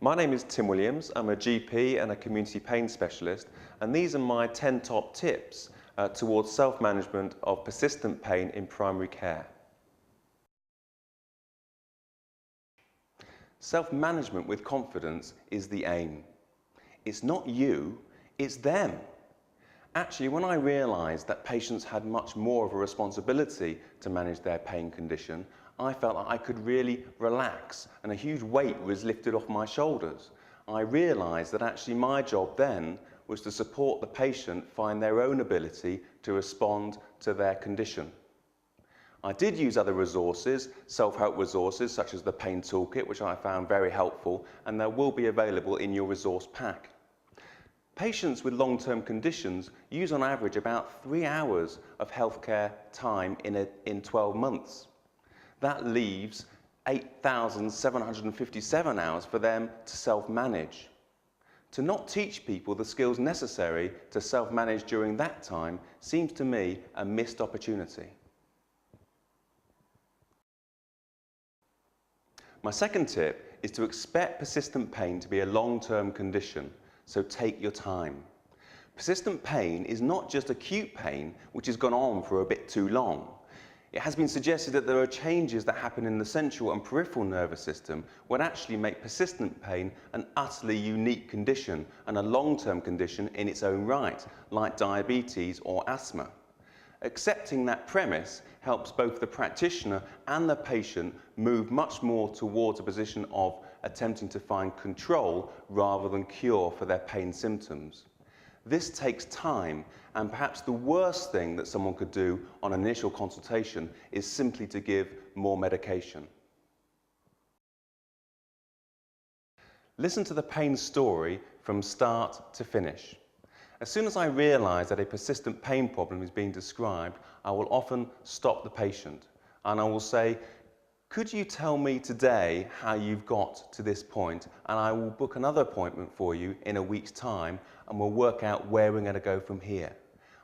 My name is Tim Williams. I'm a GP and a community pain specialist, and these are my 10 top tips towards self-management of persistent pain in primary care. Self-management with confidence is the aim. It's not you, it's them. Actually, when I realised that patients had much more of a responsibility to manage their pain condition, I felt that I could really relax and a huge weight was lifted off my shoulders. I realised that actually my job then was to support the patient find their own ability to respond to their condition. I did use other resources, self-help resources such as the Pain Toolkit, which I found very helpful, and they will be available in your resource pack. Patients with long-term conditions use on average about 3 hours of healthcare time in 12 months. That leaves 8,757 hours for them to self-manage. To not teach people the skills necessary to self-manage during that time seems to me a missed opportunity. My second tip is to expect persistent pain to be a long-term condition. So take your time. Persistent pain is not just acute pain which has gone on for a bit too long. It has been suggested that there are changes that happen in the central and peripheral nervous system which actually make persistent pain an utterly unique condition and a long-term condition in its own right, like diabetes or asthma. Accepting that premise helps both the practitioner and the patient move much more towards a position of attempting to find control rather than cure for their pain symptoms. This takes time, and perhaps the worst thing that someone could do on an initial consultation is simply to give more medication. Listen to the pain story from start to finish. As soon as I realise that a persistent pain problem is being described, I will often stop the patient and I will say, could you tell me today how you've got to this point, and I will book another appointment for you in a week's time and we'll work out where we're going to go from here.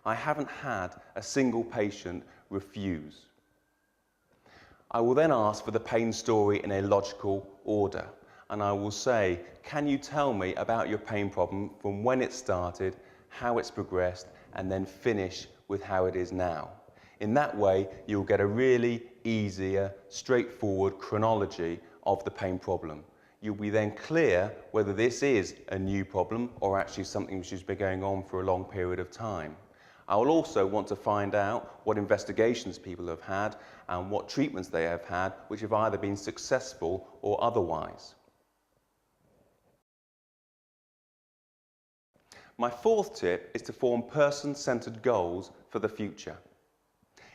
I haven't had a single patient refuse. I will then ask for the pain story in a logical order and I will say, can you tell me about your pain problem from when it started, how it's progressed, and then finish with how it is now. In that way, you'll get a really easier, straightforward chronology of the pain problem. You'll be then clear whether this is a new problem or actually something which has been going on for a long period of time. I will also want to find out what investigations people have had and what treatments they have had, which have either been successful or otherwise. My fourth tip is to form person-centered goals for the future.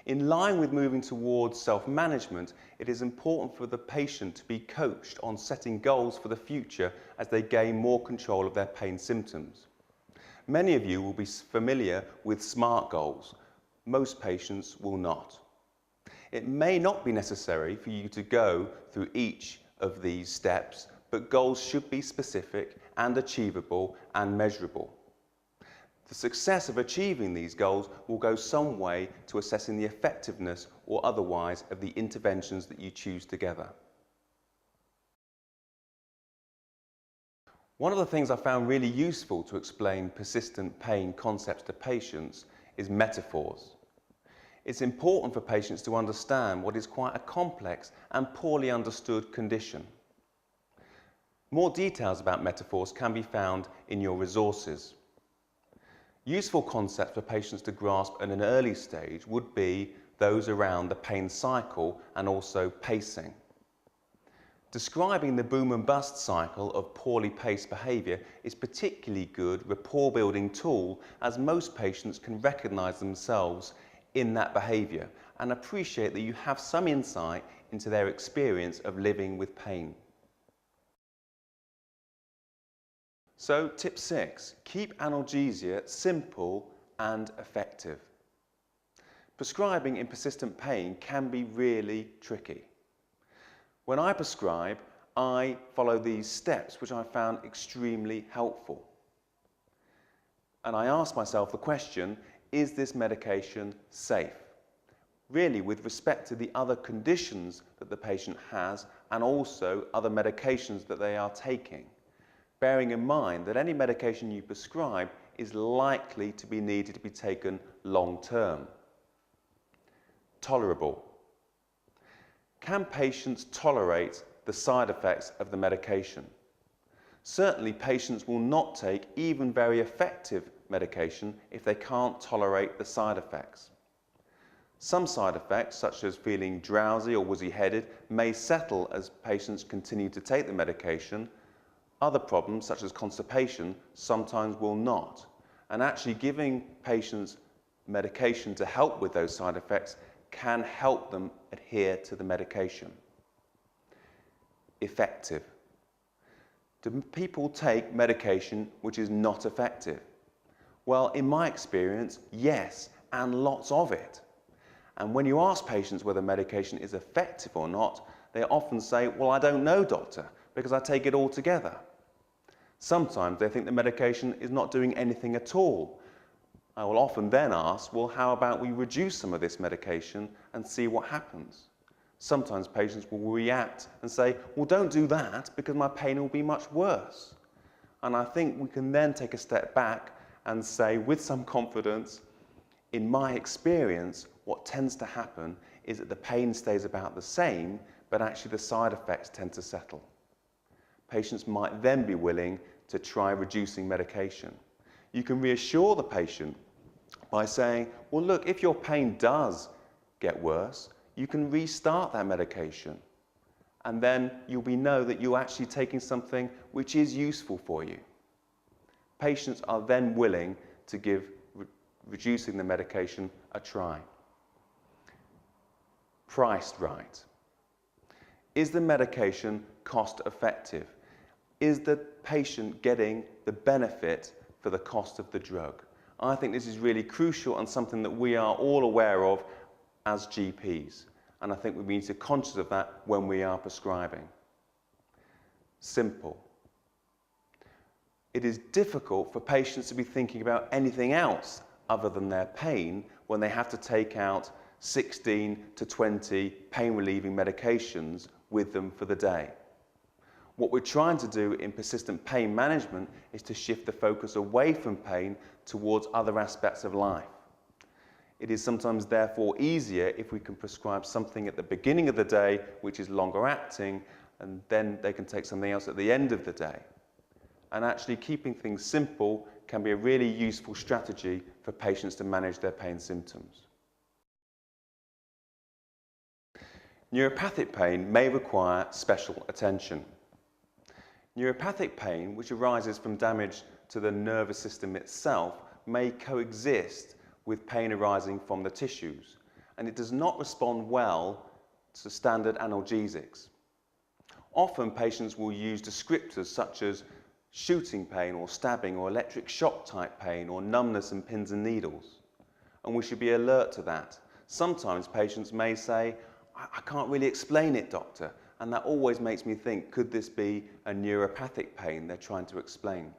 In line with moving towards self-management, it is important for the patient to be coached on setting goals for the future as they gain more control of their pain symptoms. Many of you will be familiar with SMART goals. Most patients will not. It may not be necessary for you to go through each of these steps, but goals should be specific and achievable and measurable. The success of achieving these goals will go some way to assessing the effectiveness or otherwise of the interventions that you choose together. One of the things I found really useful to explain persistent pain concepts to patients is metaphors. It's important for patients to understand what is quite a complex and poorly understood condition. More details about metaphors can be found in your resources. Useful concepts for patients to grasp at an early stage would be those around the pain cycle and also pacing. Describing the boom and bust cycle of poorly paced behaviour is particularly good rapport building tool, as most patients can recognise themselves in that behaviour and appreciate that you have some insight into their experience of living with pain. So, tip 6, keep analgesia simple and effective. Prescribing in persistent pain can be really tricky. When I prescribe, I follow these steps which I found extremely helpful. And I ask myself the question, is this medication safe? Really with respect to the other conditions that the patient has and also other medications that they are taking. bearing in mind that any medication you prescribe is likely to be needed to be taken long term. Tolerable. Can patients tolerate the side effects of the medication? Certainly, patients will not take even very effective medication if they can't tolerate the side effects. Some side effects, such as feeling drowsy or woozy-headed, may settle as patients continue to take the medication. Other problems, such as constipation, sometimes will not. And actually giving patients medication to help with those side effects can help them adhere to the medication. Effective. Do people take medication which is not effective? Well, in my experience, yes, and lots of it. And when you ask patients whether medication is effective or not, they often say, well, I don't know, doctor, because I take it all together. Sometimes they think the medication is not doing anything at all. I will often then ask, well, how about we reduce some of this medication and see what happens? Sometimes patients will react and say, well, don't do that because my pain will be much worse. And I think we can then take a step back and say with some confidence, in my experience, what tends to happen is that the pain stays about the same, but actually the side effects tend to settle. Patients might then be willing to try reducing medication. You can reassure the patient by saying, well, look, if your pain does get worse, you can restart that medication. And then know that you're actually taking something which is useful for you. Patients are then willing to give reducing the medication a try. Priced right. Is the medication cost effective? Is the patient getting the benefit for the cost of the drug? I think this is really crucial and something that we are all aware of as GPs. And I think we need to be conscious of that when we are prescribing. Simple. It is difficult for patients to be thinking about anything else other than their pain when they have to take out 16 to 20 pain-relieving medications with them for the day. What we're trying to do in persistent pain management is to shift the focus away from pain towards other aspects of life. It is sometimes therefore easier if we can prescribe something at the beginning of the day which is longer acting, and then they can take something else at the end of the day. And actually keeping things simple can be a really useful strategy for patients to manage their pain symptoms. Neuropathic pain may require special attention. Neuropathic pain, which arises from damage to the nervous system itself, may coexist with pain arising from the tissues, and it does not respond well to standard analgesics. Often patients will use descriptors such as shooting pain or stabbing or electric shock type pain or numbness and pins and needles, and we should be alert to that. Sometimes patients may say, I can't really explain it, doctor, and that always makes me think, could this be a neuropathic pain they're trying to explain?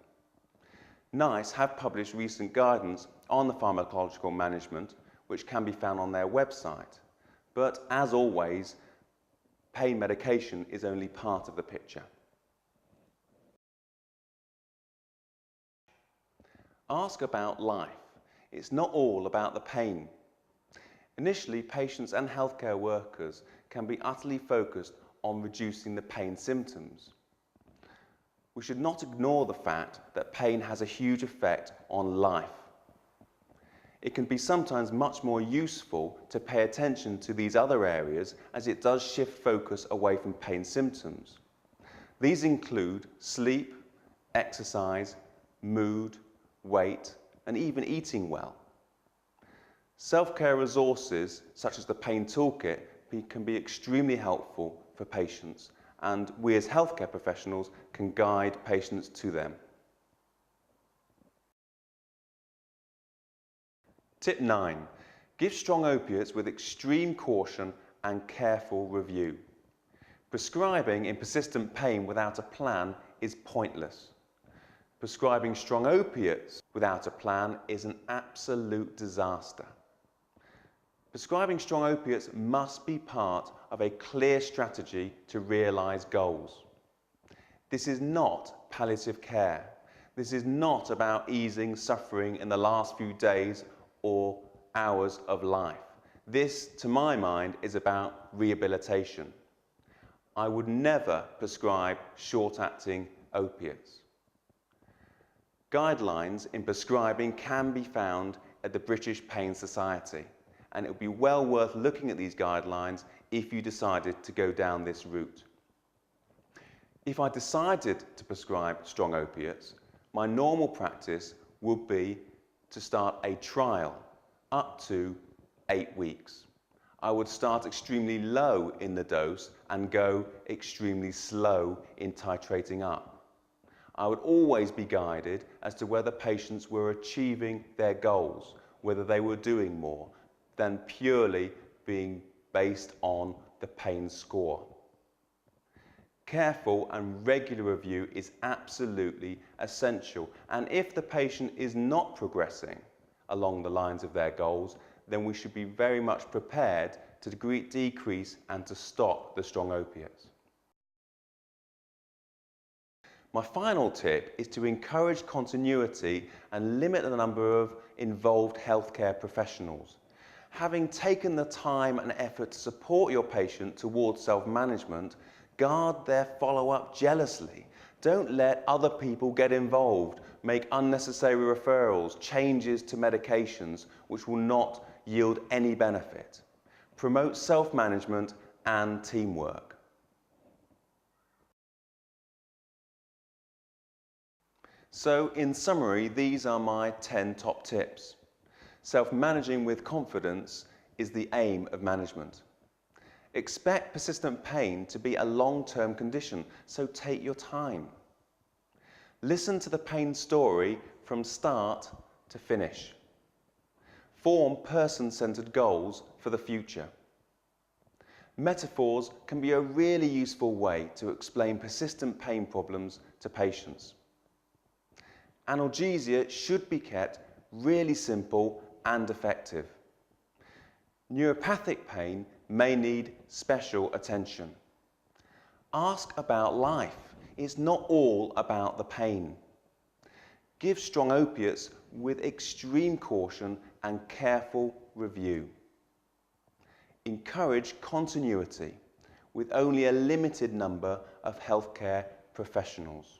NICE have published recent guidance on the pharmacological management, which can be found on their website. But as always, pain medication is only part of the picture. Ask about life. It's not all about the pain. Initially, patients and healthcare workers can be utterly focused on reducing the pain symptoms. We should not ignore the fact that pain has a huge effect on life. It can be sometimes much more useful to pay attention to these other areas as it does shift focus away from pain symptoms. These include sleep, exercise, mood, weight, and even eating well. Self-care resources such as the Pain Toolkit can be extremely helpful for patients, and we as healthcare professionals can guide patients to them. Tip 9. Give strong opiates with extreme caution and careful review. Prescribing in persistent pain without a plan is pointless. Prescribing strong opiates without a plan is an absolute disaster. Prescribing strong opiates must be part of a clear strategy to realise goals. This is not palliative care. This is not about easing suffering in the last few days or hours of life. This, to my mind, is about rehabilitation. I would never prescribe short-acting opiates. Guidelines in prescribing can be found at the British Pain Society, and it would be well worth looking at these guidelines if you decided to go down this route. If I decided to prescribe strong opiates, my normal practice would be to start a trial up to 8 weeks. I would start extremely low in the dose and go extremely slow in titrating up. I would always be guided as to whether patients were achieving their goals, whether they were doing more than purely being based on the pain score. Careful and regular review is absolutely essential, and if the patient is not progressing along the lines of their goals, then we should be very much prepared to decrease and to stop the strong opiates. My final tip is to encourage continuity and limit the number of involved healthcare professionals. Having taken the time and effort to support your patient towards self-management, guard their follow-up jealously. Don't let other people get involved, make unnecessary referrals, changes to medications which will not yield any benefit. Promote self-management and teamwork. So, in summary, these are my 10 top tips. Self-managing with confidence is the aim of management. Expect persistent pain to be a long-term condition, so take your time. Listen to the pain story from start to finish. Form person-centered goals for the future. Metaphors can be a really useful way to explain persistent pain problems to patients. Analgesia should be kept really simple and effective. Neuropathic pain may need special attention. Ask about life. It's not all about the pain. Give strong opiates with extreme caution and careful review. Encourage continuity with only a limited number of healthcare professionals.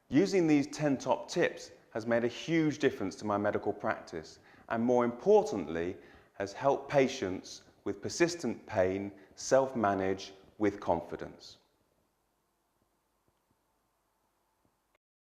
Using these 10 top tips has made a huge difference to my medical practice, and more importantly, has helped patients with persistent pain self-manage with confidence.